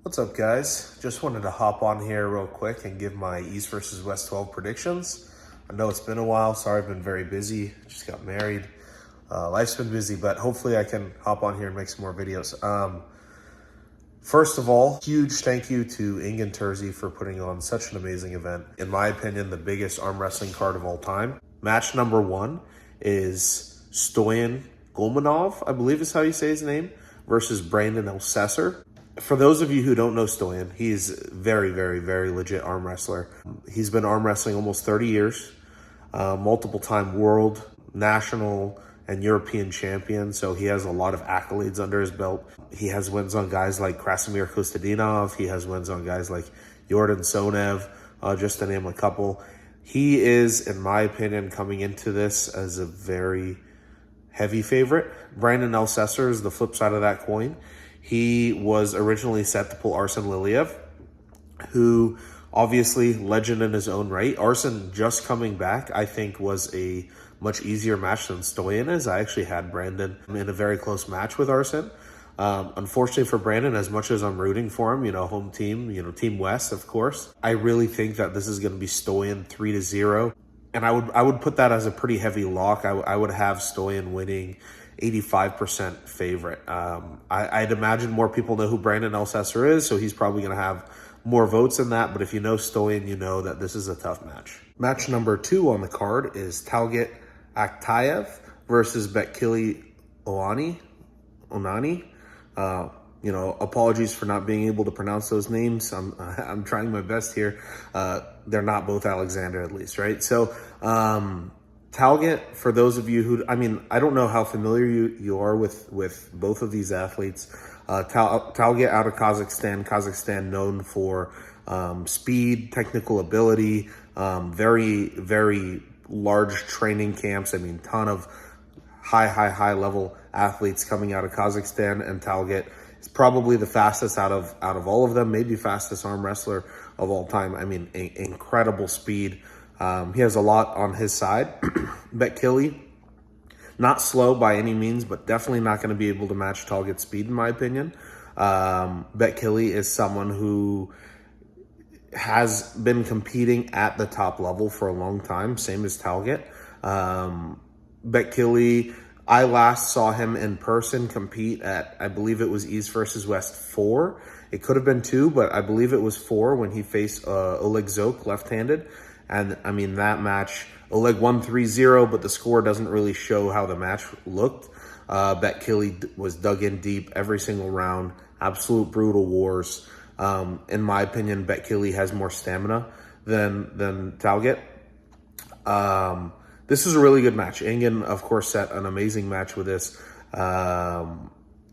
What's up, guys? Just wanted to hop on here real quick and give my East versus West 12 predictions. I know it's been a while. Sorry, I've been very busy. Just got married. Life's been busy, but hopefully I can hop on here and make some more videos. First of all, huge thank you to Ingen Terzi for putting on such an amazing event. In my opinion, the biggest arm wrestling card of all time. Match number one is Stoyan Golmanov, I believe is how you say his name, versus Brandon Elsesser. For those of you who don't know Stoyan, he's very, very, very legit arm wrestler. He's been arm wrestling almost 30 years, multiple-time world, national, and European champion, so he has a lot of accolades under his belt. He has wins on guys like Krasimir Kostadinov. He has wins on guys like Yordan Sonev, just to name a couple. He is, in my opinion, coming into this as a very heavy favorite. Brandon Elsesser is the flip side of that coin. He was originally set to pull Arsen Liliev, who obviously legend in his own right. Arsen just coming back, I think, was a much easier match than Stoyan is. I actually had Brandon in a very close match with Arsen. Unfortunately for Brandon, as much as I'm rooting for him, home team, Team West, of course, I really think that this is going to be Stoyan 3-0. And I would put that as a pretty heavy lock. I would have Stoyan winning 85% favorite. I'd imagine more people know who Brandon Elsesser is, so he's probably going to have more votes than that. But if you know Stoyan, you know that this is a tough match. Match number two on the card is Talget Aktayev versus Betkili Onani. Apologies for not being able to pronounce those names. I'm trying my best here. They're not both Alexander, at least, right? So, Talget, for those of you who, I don't know how familiar you are with both of these athletes. Talget out of Kazakhstan known for speed, technical ability, very, very large training camps. Ton of high level athletes coming out of Kazakhstan, and Talget is probably the fastest out of all of them, maybe fastest arm wrestler of all time. Incredible speed. He has a lot on his side. Betkili, not slow by any means, but definitely not going to be able to match Talget's speed, in my opinion. Betkili is someone who has been competing at the top level for a long time, same as Talget. Betkili, I last saw him in person compete at, I believe it was East versus West 4. It could have been 2, but I believe it was 4 when he faced Oleg Zok left-handed. And that match, Oleg won 3-0, but the score doesn't really show how the match looked. Betkili was dug in deep every single round, absolute brutal wars. In my opinion, Betkili has more stamina than Talget. This is a really good match. Ingen, of course, set an amazing match with this.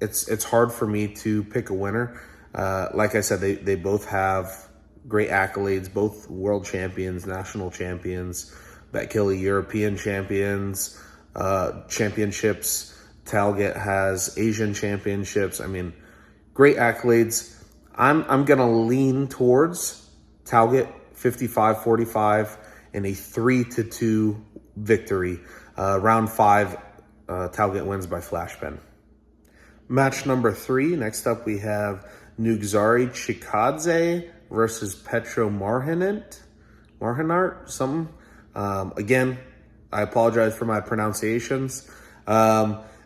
It's hard for me to pick a winner. Like I said, they both have great accolades, both world champions, national champions, Betkili European champions, championships. Talget has Asian championships. Great accolades. I'm gonna lean towards Talget 55-45 in a 3-2 victory. Round 5, Talget wins by flashbang. Match number 3. Next up, we have Nugzari Chikadze versus Petro Marhinart, something. Again, I apologize for my pronunciations.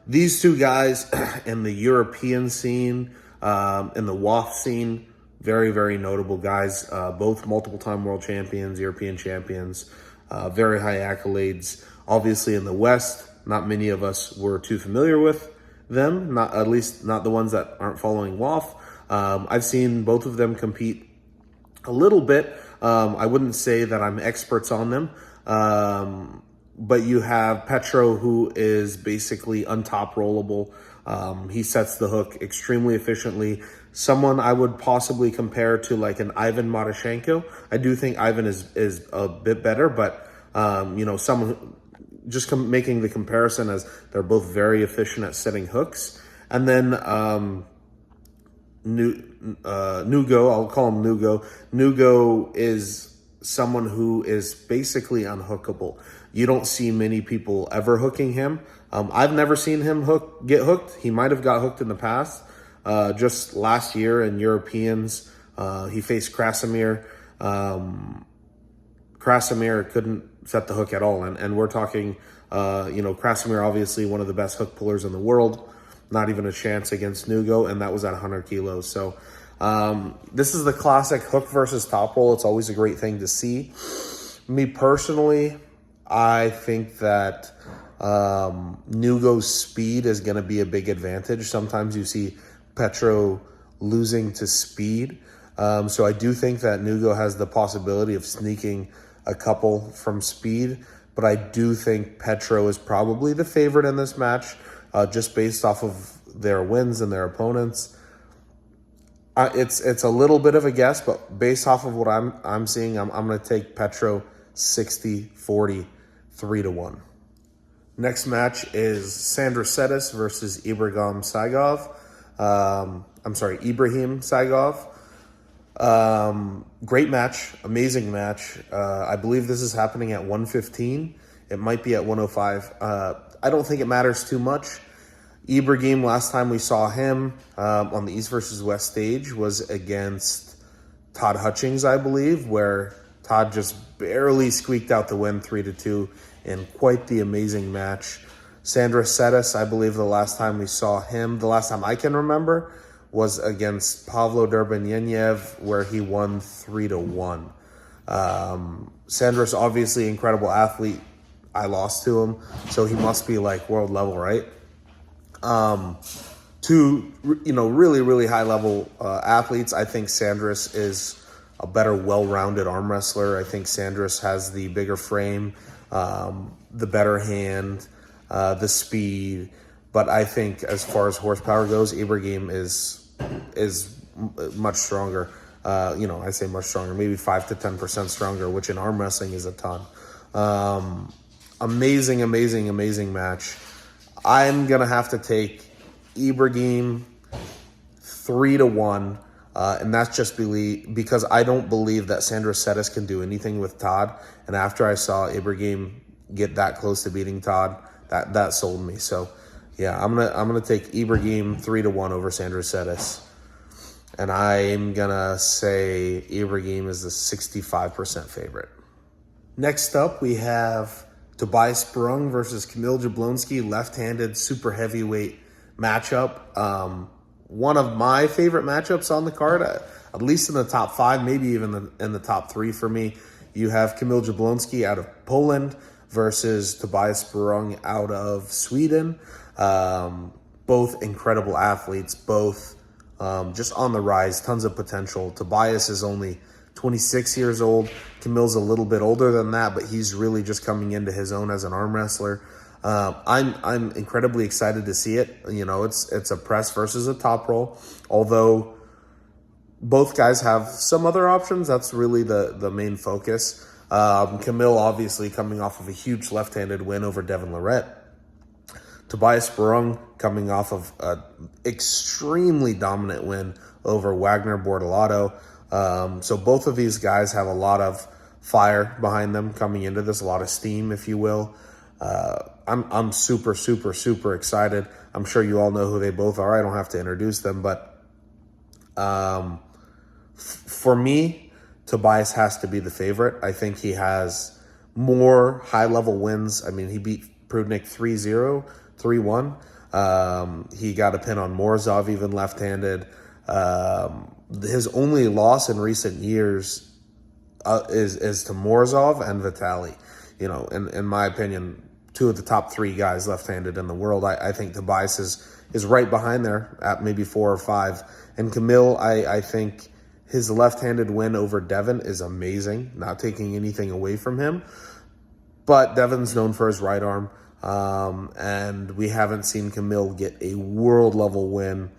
These two guys in the European scene, in the WAF scene, very, very notable guys. Both multiple-time world champions, European champions, very high accolades. Obviously in the West, not many of us were too familiar with them, at least not the ones that aren't following WAF. I've seen both of them compete a little bit. I wouldn't say that I'm experts on them, but you have Petro, who is basically untop rollable. He sets the hook extremely efficiently. Someone I would possibly compare to like an Ivan Marashenko. I do think Ivan is a bit better, but someone just making the comparison as they're both very efficient at setting hooks. And then Nugo, I'll call him Nugo. Nugo is someone who is basically unhookable. You don't see many people ever hooking him. I've never seen him get hooked. He might have got hooked in the past. Just last year in Europeans, he faced Krasimir. Krasimir couldn't set the hook at all. And we're talking, Krasimir, obviously one of the best hook pullers in the world. Not even a chance against Nugo, and that was at 100 kilos. So this is the classic hook versus top roll. It's always a great thing to see. Me personally, I think that Nugo's speed is going to be a big advantage. Sometimes you see Petro losing to speed. So I do think that Nugo has the possibility of sneaking a couple from speed. But I do think Petro is probably the favorite in this match, just based off of their wins and their opponents. It's a little bit of a guess, but based off of what I'm seeing, I'm going to take Petro 60-40, 3-1. Next match is Sandraetus versus Ibrahim Sagov. Ibrahim Sagov. Great match, amazing match. I believe this is happening at 115. It might be at 105. I don't think it matters too much. Ibrahim, last time we saw him on the East versus West stage was against Todd Hutchings, I believe, where Todd just barely squeaked out the win 3-2 in quite the amazing match. Sandraetus, I believe the last time we saw him, the last time I can remember, was against Pavlo Durbanyev, where he won 3-1. Sandra's obviously incredible athlete. I lost to him, so he must be like world level, right? Two, really, really high level athletes. I think Sandraetus is a better, well-rounded arm wrestler. I think Sandraetus has the bigger frame, the better hand, the speed. But I think as far as horsepower goes, Ibrahim is much stronger. I say much stronger, maybe 5 to 10% stronger, which in arm wrestling is a ton. Amazing, amazing, amazing match. I'm going to have to take Ibrahim 3-1, and that's just because I don't believe that Sandraetus can do anything with Todd. And after I saw Ibrahim get that close to beating Todd, that sold me. So, yeah, I'm gonna take Ibrahim 3-1 over Sandraetus, and I'm gonna say Ibrahim is the 65% favorite. Next up, we have Tobias Berg versus Camille Jablonski, left-handed super heavyweight matchup. One of my favorite matchups on the card, at least in the top 5, maybe even in the top 3 for me. You have Camille Jablonski out of Poland versus Tobias Berg out of Sweden. Both incredible athletes, both just on the rise, tons of potential. Tobias is only 26 years old. Camille's a little bit older than that, but he's really just coming into his own as an arm wrestler. I'm incredibly excited to see it. It's a press versus a top roll. Although both guys have some other options, that's really the main focus. Camille obviously coming off of a huge left-handed win over Devon Larratt. Tobias Berg coming off of an extremely dominant win over Wagner Bortolato. So both of these guys have a lot of fire behind them coming into this, a lot of steam, if you will. I'm super, super, super excited. I'm sure you all know who they both are. I don't have to introduce them, but for me, Tobias has to be the favorite. I think he has more high-level wins. I mean, he beat Prudnik 3-0, 3-1. He got a pin on Morozov, even left-handed. His only loss in recent years is to Morozov and Vitali. In my opinion, 2 of the top 3 guys left-handed in the world. I think Tobias is right behind there at maybe 4 or 5. And Camille, I think his left-handed win over Devon is amazing, not taking anything away from him. But Devon's known for his right arm, and we haven't seen Camille get a world-level win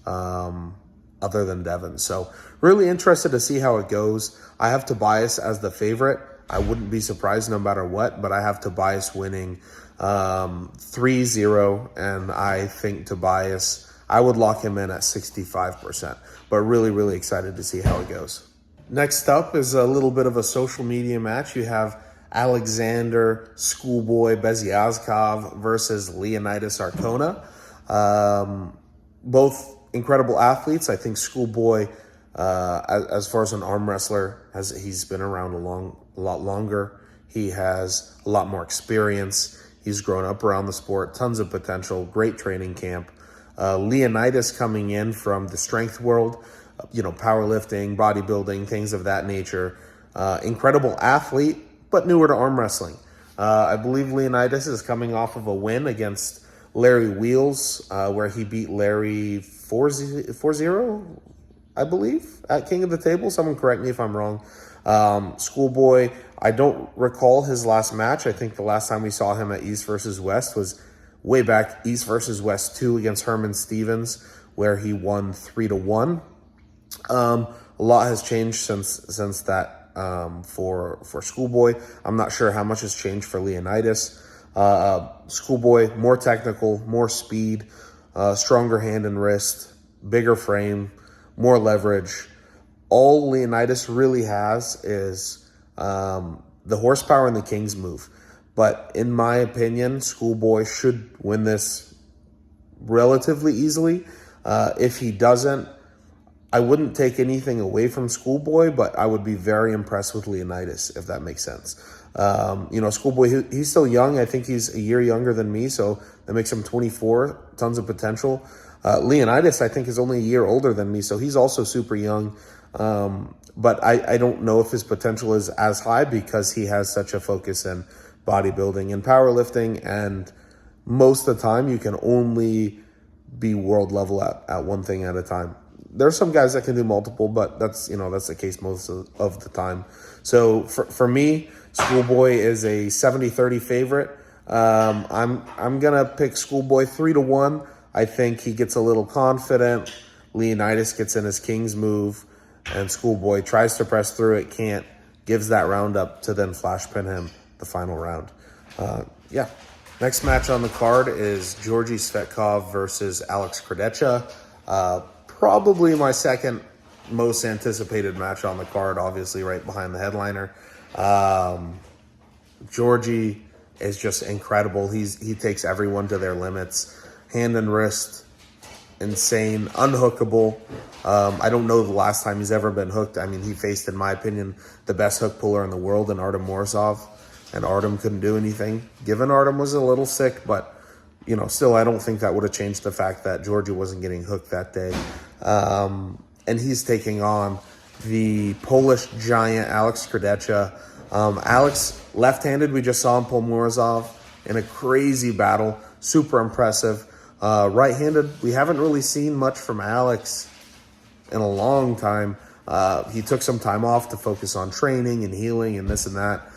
other than Devon. So really interested to see how it goes. I have Tobias as the favorite. I wouldn't be surprised no matter what, but I have Tobias winning 3-0, and I think Tobias, I would lock him in at 65%, but really, really excited to see how it goes. Next up is a little bit of a social media match. You have Alexander Schoolboy Beziazkov versus Leonitis Arona. Both incredible athletes. I think Schoolboy, as far as an arm wrestler, he's been around a lot longer. He has a lot more experience. He's grown up around the sport, tons of potential, great training camp. Leonitis coming in from the strength world, powerlifting, bodybuilding, things of that nature. Incredible athlete, but newer to arm wrestling. I believe Leonitis is coming off of a win against Larry Wheels, where he beat Larry 4-0, I believe, at King of the Table. Someone correct me if I'm wrong. Schoolboy, I don't recall his last match. I think the last time we saw him at East versus West was way back, East versus West 2 against Herman Stevens, where he won 3-1. A lot has changed since that for Schoolboy. I'm not sure how much has changed for Leonitis. Schoolboy, more technical, more speed, stronger hand and wrist, bigger frame, more leverage. All Leonitis really has is the horsepower and the King's move. But in my opinion, Schoolboy should win this relatively easily. If he doesn't, I wouldn't take anything away from Schoolboy, but I would be very impressed with Leonitis, if that makes sense. Schoolboy, he's still young. I think he's a year younger than me, so that makes him 24, tons of potential. Leonitis, I think, is only a year older than me, so he's also super young. But I don't know if his potential is as high because he has such a focus in bodybuilding and powerlifting, and most of the time you can only be world level at one thing at a time. There's some guys that can do multiple, but that's the case most of the time. So for me, Schoolboy is a 70-30 favorite. I'm gonna pick Schoolboy 3-1. I think he gets a little confident. Leonitis gets in his King's move, and Schoolboy tries to press through it, can't, gives that round up to then flash pin him the final round. Next match on the card is Georgie Svetkov versus Alex Krdecha. Probably my second most anticipated match on the card, obviously right behind the headliner. Georgie is just incredible. He takes everyone to their limits. Hand and wrist, insane, unhookable. I don't know the last time he's ever been hooked. I mean, he faced, in my opinion, the best hook puller in the world in Artem Morozov, and Artem couldn't do anything. Given Artem was a little sick, but still, I don't think that would have changed the fact that Georgie wasn't getting hooked that day. And he's taking on the Polish giant, Alex Krdecha. Alex, left-handed, we just saw him pull Morozov in a crazy battle. Super impressive. Right-handed, we haven't really seen much from Alex in a long time. He took some time off to focus on training and healing and this and that.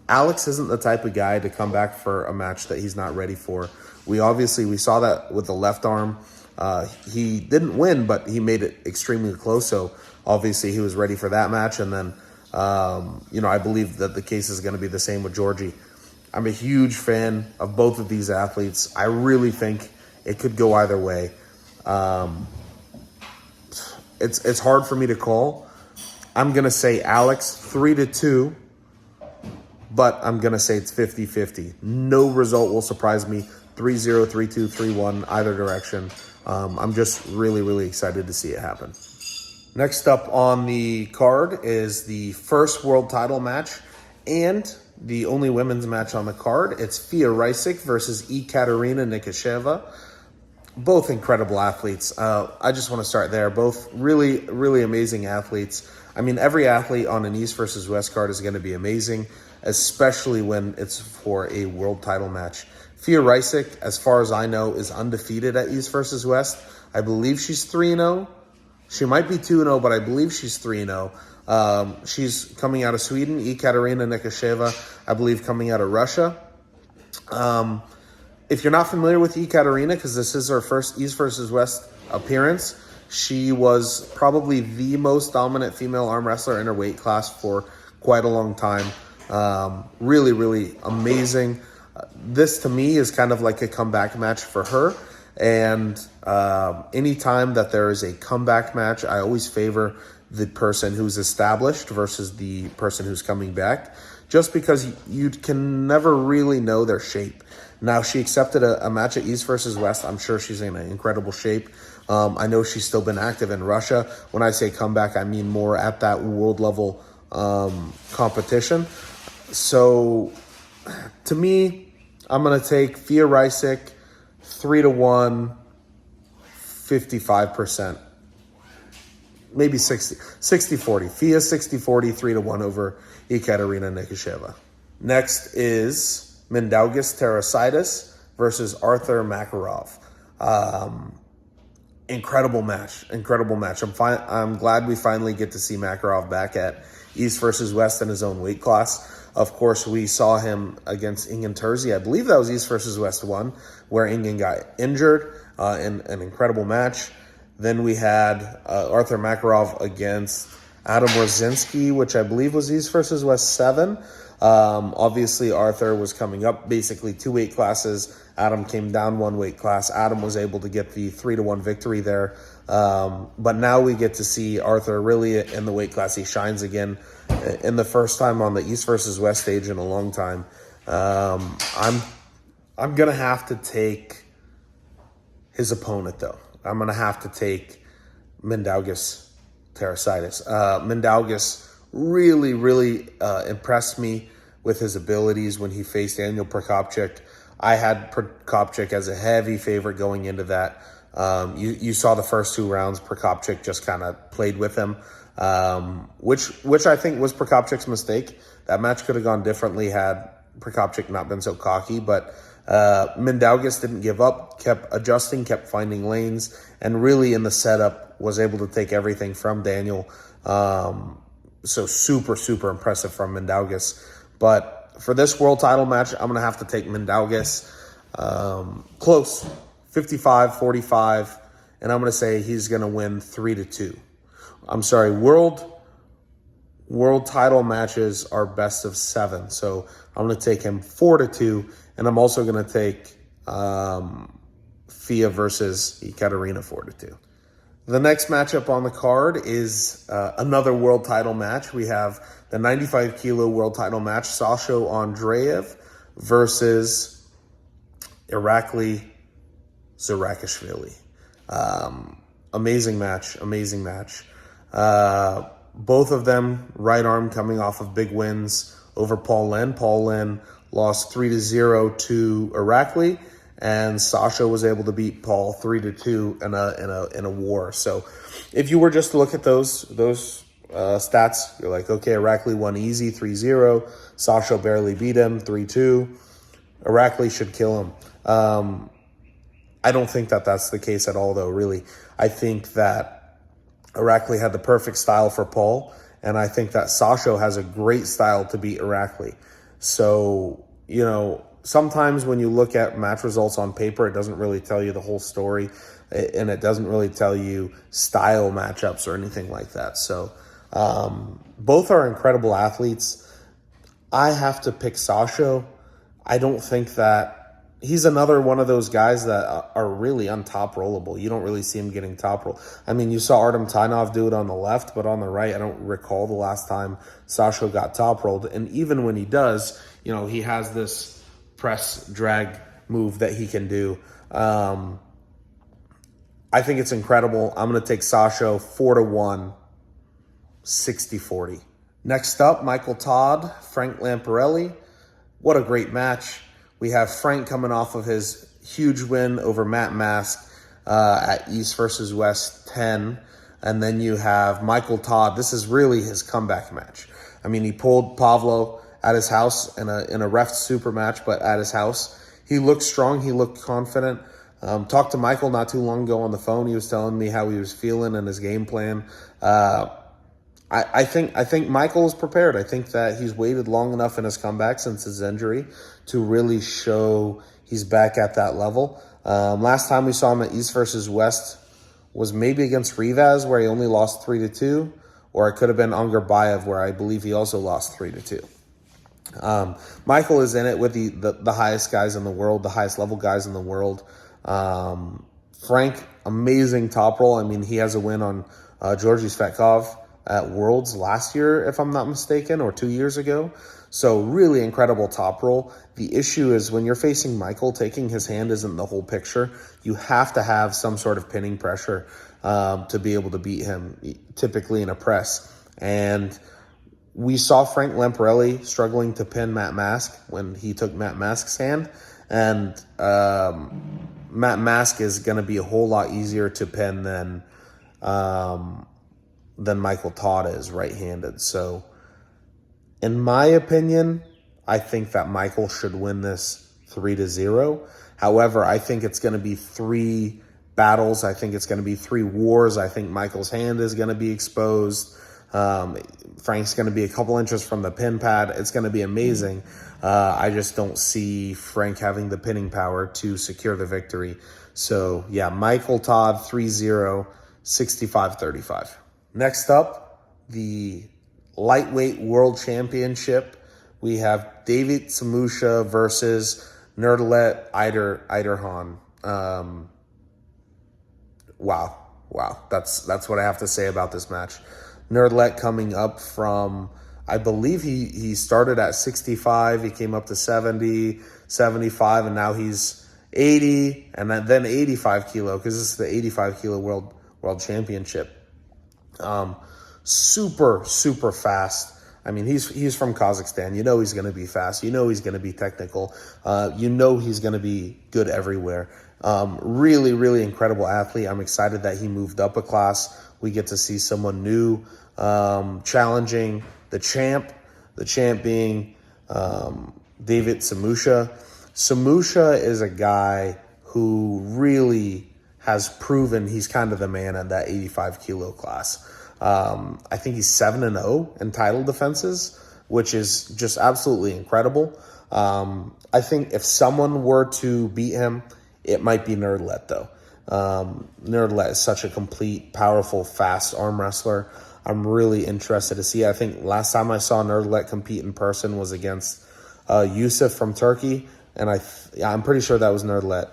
Alex isn't the type of guy to come back for a match that he's not ready for. We saw that with the left arm. He didn't win, but he made it extremely close. So obviously he was ready for that match. And then, I believe that the case is going to be the same with Georgie. I'm a huge fan of both of these athletes. I really think it could go either way. It's hard for me to call. I'm going to say Alex 3-2. But I'm going to say it's 50-50. No result will surprise me. 3-0, 3-2, 3-1, either direction. I'm just really, really excited to see it happen. Next up on the card is the first world title match and the only women's match on the card. It's Fia Rysick versus Catarina Nikeva. Both incredible athletes. I just want to start there. Both really, really amazing athletes. I mean, every athlete on an East versus West card is going to be amazing, especially when it's for a world title match. Fia Rysick, as far as I know, is undefeated at East versus West. I believe she's 3-0. She might be 2-0, but I believe she's 3-0. She's coming out of Sweden. Katarina Nikeva, I believe, coming out of Russia. If you're not familiar with Katarina, because this is her first East versus West appearance, she was probably the most dominant female arm wrestler in her weight class for quite a long time. Really, really amazing. This, to me, is kind of like a comeback match for her. And anytime that there is a comeback match, I always favor the person who's established versus the person who's coming back, just because you can never really know their shape. Now, she accepted a match at East versus West. I'm sure she's in incredible shape. I know she's still been active in Russia. When I say comeback, I mean more at that world level competition. So to me, I'm going to take Fia Rysick 3-1, 55%. Maybe 60-40. Fia 60-40, 3-1 over Catarina Nikeva. Next is Mindaugas Tertius versus Arthur Makarov. Incredible match. I'm glad we finally get to see Makarov back at East versus West in his own weight class. Of course, we saw him against Ingen Terzi. I believe that was East versus West 1, where Ingen got injured in an incredible match. Then we had Arthur Makarov against Adam Rozinski, which I believe was East versus West 7. Obviously, Arthur was coming up basically 2 weight classes. Adam came down 1 weight class. Adam was able to get the 3-1 victory there. But now we get to see Arthur really in the weight class. He shines again in the first time on the East versus West stage in a long time. I'm going to have to take his opponent, though. I'm going to have to take Mindaugas Tertius. Mindaugas really impressed me with his abilities when he faced Daniel Prokopchuk. I had Prokopchuk as a heavy favorite going into that. You saw the first 2 rounds. Prokopchuk just kind of played with him, which I think was Prokopchuk's mistake. That match could have gone differently had Prokopchuk not been so cocky, but Mindaugas didn't give up, kept adjusting, kept finding lanes, and really in the setup was able to take everything from Daniel. So super impressive from Mindaugas. But for this world title match, I'm going to have to take Mindaugas. Close, 55-45, and I'm going to say he's going to win 3-2. I'm sorry, world title matches are best of 7, so I'm going to take him 4-2, and I'm also going to take Fia versus Catarina 4-2. The next matchup on the card is another world title match. We have the 95 kilo world title match, Sasho Andreev versus Irakli Saginashvili. Amazing match. Both of them right arm coming off of big wins over Paul Lin. Paul Lin lost 3-0 to Irakli, and Sasha was able to beat Paul 3-2 in a war. So if you were just to look at those stats, you're like, okay, Irakli won easy 3-0. Sasha barely beat him 3-2. Irakli should kill him. I don't think that that's the case at all, though, really. I think that Irakli had the perfect style for Paul, and I think that Sasha has a great style to beat Irakli. So, sometimes when you look at match results on paper, it doesn't really tell you the whole story, and it doesn't really tell you style matchups or anything like that. So both are incredible athletes. I have to pick Sasha. I don't think that he's another one of those guys that are really untop rollable. You don't really see him getting top roll. I mean, you saw Artem Tainov do it on the left, but on the right, I don't recall the last time Sasha got top rolled. And even when he does, he has this press drag move that he can do. I think it's incredible. I'm going to take Sasha 4-1, 60-40. Next up, Michael Todd, Frank Lamparelli. What a great match. We have Frank coming off of his huge win over Matt Mask at East versus West 10. And then you have Michael Todd. This is really his comeback match. I mean, he pulled Pavlov at his house in a ref super match, but at his house. He looked strong. He looked confident. Talked to Michael not too long ago on the phone. He was telling me how he was feeling and his game plan. I think Michael is prepared. I think that he's waited long enough in his comeback since his injury to really show he's back at that level. Last time we saw him at East versus West was maybe against Rivas, where he only lost 3-2, or it could have been Angarbayev, where I believe he also lost 3-2. Michael is in it with the highest guys in the world, the highest level guys in the world. Frank, amazing top roll. I mean, he has a win on Georgie Svetkov at Worlds last year, if I'm not mistaken, or 2 years ago. So really incredible top roll. The issue is when you're facing Michael, taking his hand isn't the whole picture. You have to have some sort of pinning pressure to be able to beat him, typically in a press. And we saw Frank Lamparelli struggling to pin Matt Mask when he took Matt Mask's hand. And Matt Mask is going to be a whole lot easier to pin than Michael Todd is right-handed. So in my opinion, I think that Michael should win this 3-0. However, I think it's going to be 3 battles. I think it's going to be 3 wars. I think Michael's hand is going to be exposed. Frank's going to be a couple inches from the pin pad. It's going to be amazing. I just don't see Frank having the pinning power to secure the victory. So, yeah, Michael Todd 3-0, 65-35. Next up, the lightweight world championship. We have David Samusha versus Nerdlet Eiderhan. Wow. That's what I have to say about this match. Nerdlet coming up from, I believe he started at 65. He came up to 70, 75, and now he's 80, and then 85 kilo, because this is the 85 kilo world championship. Super fast. I mean, he's from Kazakhstan. You know he's going to be fast. You know he's going to be technical. You know he's going to be good everywhere. Really incredible athlete. I'm excited that he moved up a class. We get to see someone new challenging the champ being David Samusha. Samusha is a guy who really has proven he's kind of the man at that 85 kilo class. I think he's 7-0 in title defenses, which is just absolutely incredible. I think if someone were to beat him, it might be Nerdlet, though. Nerdlet is such a complete, powerful, fast arm wrestler. I'm really interested to see. I think last time I saw Nerdlet compete in person was against Yusuf from Turkey, and I'm pretty sure that was Nerdlet.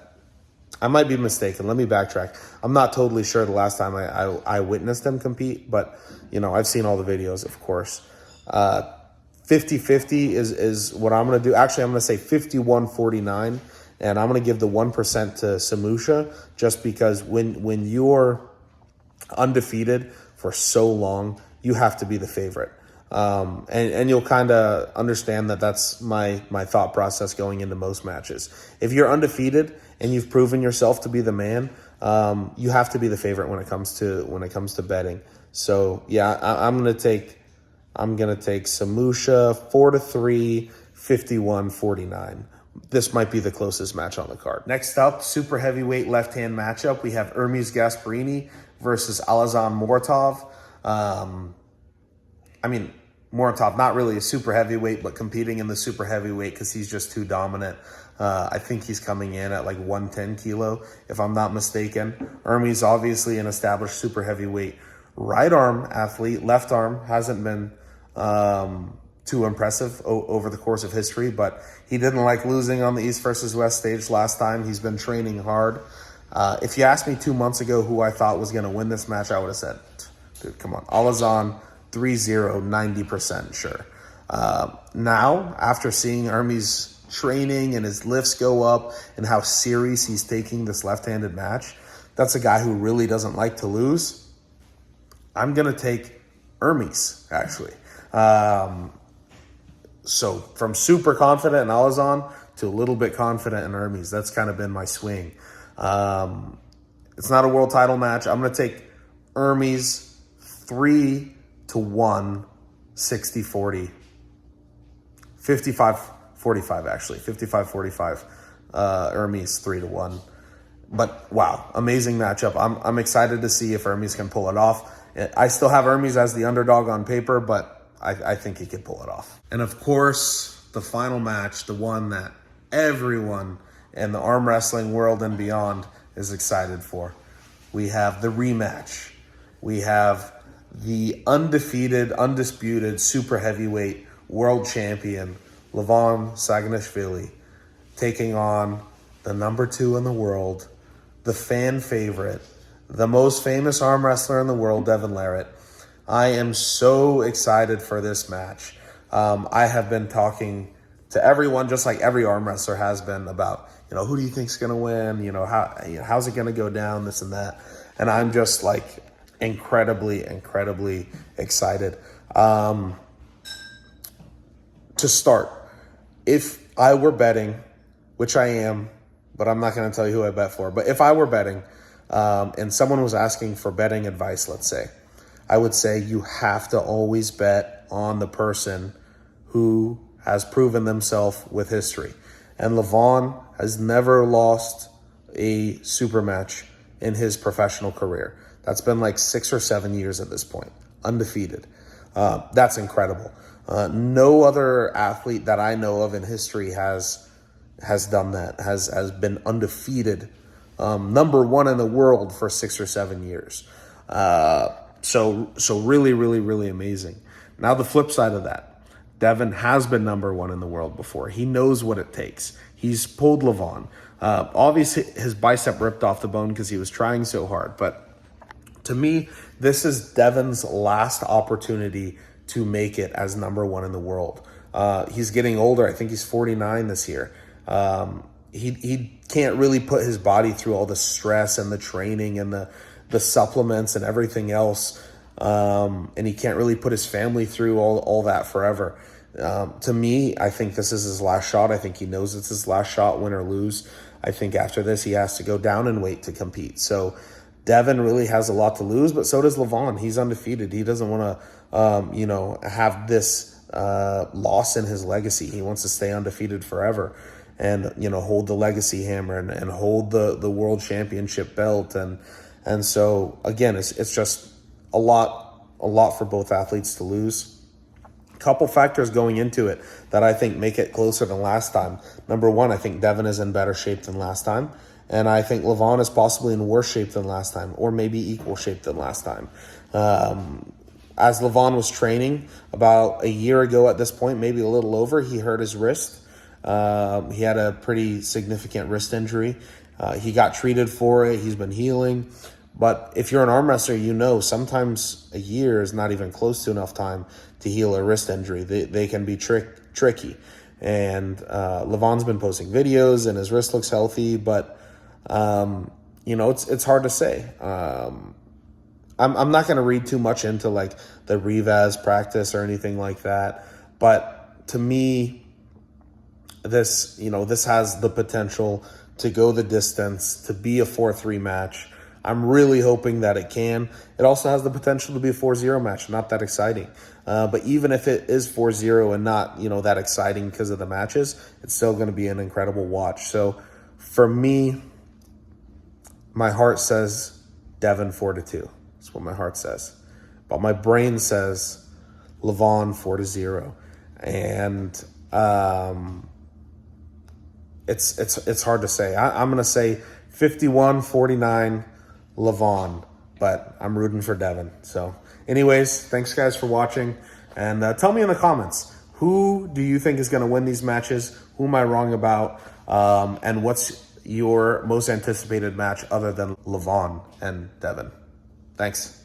I might be mistaken. Let me backtrack. I'm not totally sure the last time I witnessed him compete, but, I've seen all the videos, of course. 50-50 is what I'm going to do. Actually, I'm going to say 51-49, and I'm going to give the 1% to Samusha, just because when you're undefeated for so long, you have to be the favorite. And you'll kind of understand that that's my thought process going into most matches. If you're undefeated and you've proven yourself to be the man, you have to be the favorite when it comes to betting. So yeah, I'm gonna take Samusha 4-3, 51-49. This might be the closest match on the card. Next up, super heavyweight left-hand matchup. We have Hermes Gasparini versus Alazan Muratov. Muratov, not really a super heavyweight, but competing in the super heavyweight because he's just too dominant. I think he's coming in at like 110 kilo, if I'm not mistaken. Hermes, obviously an established super heavyweight right arm athlete. Left arm hasn't been too impressive over the course of history, but he didn't like losing on the East versus West stage last time. He's been training hard. If you asked me 2 months ago who I thought was going to win this match, I would have said, dude, come on, Alazan 3-0, 90% sure. Now, after seeing Hermes training and his lifts go up and how serious he's taking this left-handed match, that's a guy who really doesn't like to lose. I'm going to take Hermes, actually. So from super confident in Alazan to a little bit confident in Hermes. That's kind of been my swing. It's not a world title match. I'm going to take Hermes 3-1, 60-40. 55-45, actually. 55-45. Hermes 3-1. But wow, amazing matchup. I'm excited to see if Hermes can pull it off. I still have Hermes as the underdog on paper, but I think he could pull it off. And of course, the final match, the one that everyone in the arm wrestling world and beyond is excited for. We have the rematch. We have the undefeated, undisputed super heavyweight world champion, Levan Saginashvili, taking on the number 2 in the world, the fan favorite, the most famous arm wrestler in the world, Devon Larratt. I am so excited for this match. I have been talking to everyone, just like every arm wrestler has been, about, who do you think's going to win? How's it going to go down, this and that. And I'm just like incredibly excited. To start, if I were betting, which I am, but I'm not going to tell you who I bet for, but if I were betting, and someone was asking for betting advice, let's say, I would say you have to always bet on the person who has proven themselves with history. And Levan has never lost a super match in his professional career. That's been like 6 or 7 years at this point, undefeated. That's incredible. No other athlete that I know of in history has done that, has been undefeated, number one in the world for 6 or 7 years. So really amazing. Now the flip side of that, Devon has been number one in the world before. He knows what it takes. He's pulled Levan. Obviously, his bicep ripped off the bone because he was trying so hard. But to me, this is Devon's last opportunity to make it as number one in the world. He's getting older. I think he's 49 this year. He can't really put his body through all the stress and the training and the supplements and everything else. And he can't really put his family through all that forever. To me, I think this is his last shot. I think he knows it's his last shot, win or lose. I think after this, he has to go down in weight to compete. So Devon really has a lot to lose, but so does Levan. He's undefeated. He doesn't want to, have this loss in his legacy. He wants to stay undefeated forever and, hold the legacy hammer and hold the world championship belt. And so, again, it's just a lot for both athletes to lose. Couple factors going into it that I think make it closer than last time. Number one, I think Devon is in better shape than last time. And I think Levan is possibly in worse shape than last time, or maybe equal shape than last time. As Levan was training about a year ago at this point, maybe a little over, he hurt his wrist. He had a pretty significant wrist injury. He got treated for it. He's been healing. But if you're an arm wrestler, sometimes a year is not even close to enough time to heal a wrist injury. They can be tricky. And Levan's been posting videos and his wrist looks healthy, but it's hard to say. I'm not going to read too much into like the Rivas practice or anything like that. But to me, this has the potential to go the distance, to be a 4-3 match. I'm really hoping that it can. It also has the potential to be a 4-0 match. Not that exciting. But even if it is 4-0 and not, that exciting because of the matches, it's still going to be an incredible watch. So for me, my heart says Devon 4-2. That's what my heart says. But my brain says Levan 4-0. And it's hard to say. I'm going to say 51-49 Levan, but I'm rooting for Devon. So anyways, thanks guys for watching, and tell me in the comments, who do you think is going to win these matches? Who am I wrong about? And what's your most anticipated match other than Levan and Devon? Thanks.